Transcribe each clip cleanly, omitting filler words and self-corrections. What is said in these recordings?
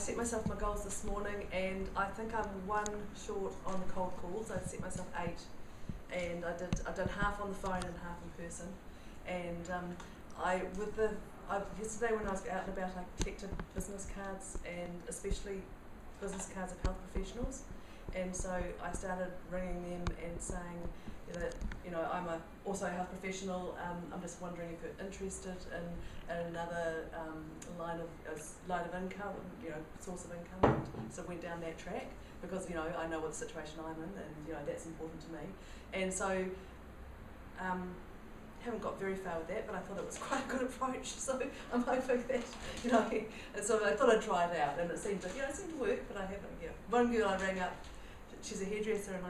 set myself my goals this morning, and I think I'm one short on the cold calls. I set myself 8, and I've done half on the phone and half in person. And yesterday when I was out and about, I collected business cards, and especially business cards of health professionals. And so I started ringing them and saying that, I'm also a health professional. I'm just wondering if you're interested in another line of income, source of income. So I went down that track because I know what the situation I'm in, and that's important to me. And so haven't got very far with that, but I thought it was quite a good approach. So I'm hoping that and so I thought I'd try it out, and it seemed to work. But I haven't. One girl I rang up, she's a hairdresser, and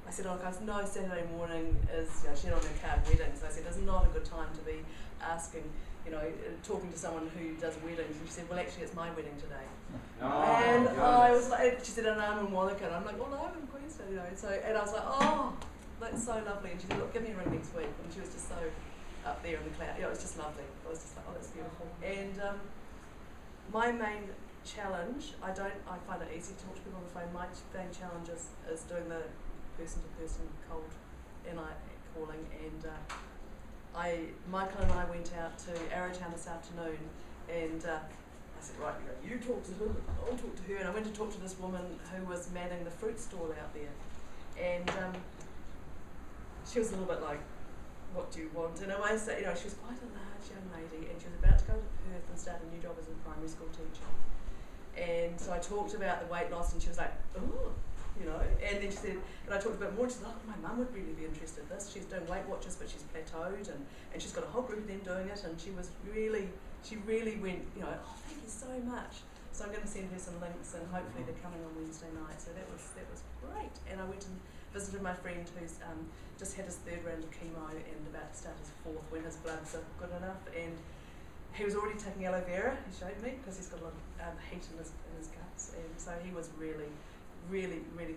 I said, oh guys, no, Saturday morning is, she had on her card weddings. I said, it's not a good time to be asking, talking to someone who does weddings. And she said, well, actually, it's my wedding today. And I was like, she said, and I'm in Wallacott. And I'm like, oh no, I'm in Queenstown, So, and I was like, oh, that's so lovely. And she said, look, give me a ring next week. And she was just so up there in the cloud. It was just lovely. I was just like, oh, that's beautiful. And my main challenge, I find it easy to talk to people on the phone. My main challenge is doing the person-to-person cold calling, and Michael and I went out to Arrowtown this afternoon, and I said, right, you talk to her, I'll talk to her, and I went to talk to this woman who was manning the fruit stall out there, and she was a little bit like, what do you want? And I say, she was quite a large young lady, and she was about to go to Perth and start a new job as a primary school teacher. And so I talked about the weight loss, and she was like, oh, and then she said, and I talked a bit more, and she said, oh, my mum would really be interested in this. She's doing Weight Watchers, but she's plateaued, and she's got a whole group of them doing it, and she really went, oh, thank you so much. So I'm going to send her some links, and hopefully they're coming on Wednesday night. So that was great. And I went and visited my friend who's just had his 3rd round of chemo and about to start his 4th when his bloods are good enough. And he was already taking aloe vera, he showed me, because he's got a lot of heat in his guts. And so he was really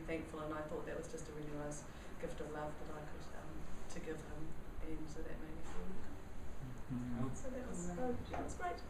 thankful, and I thought that was just a really nice gift of love that I could to give him, and so that made me feel good. So that was great.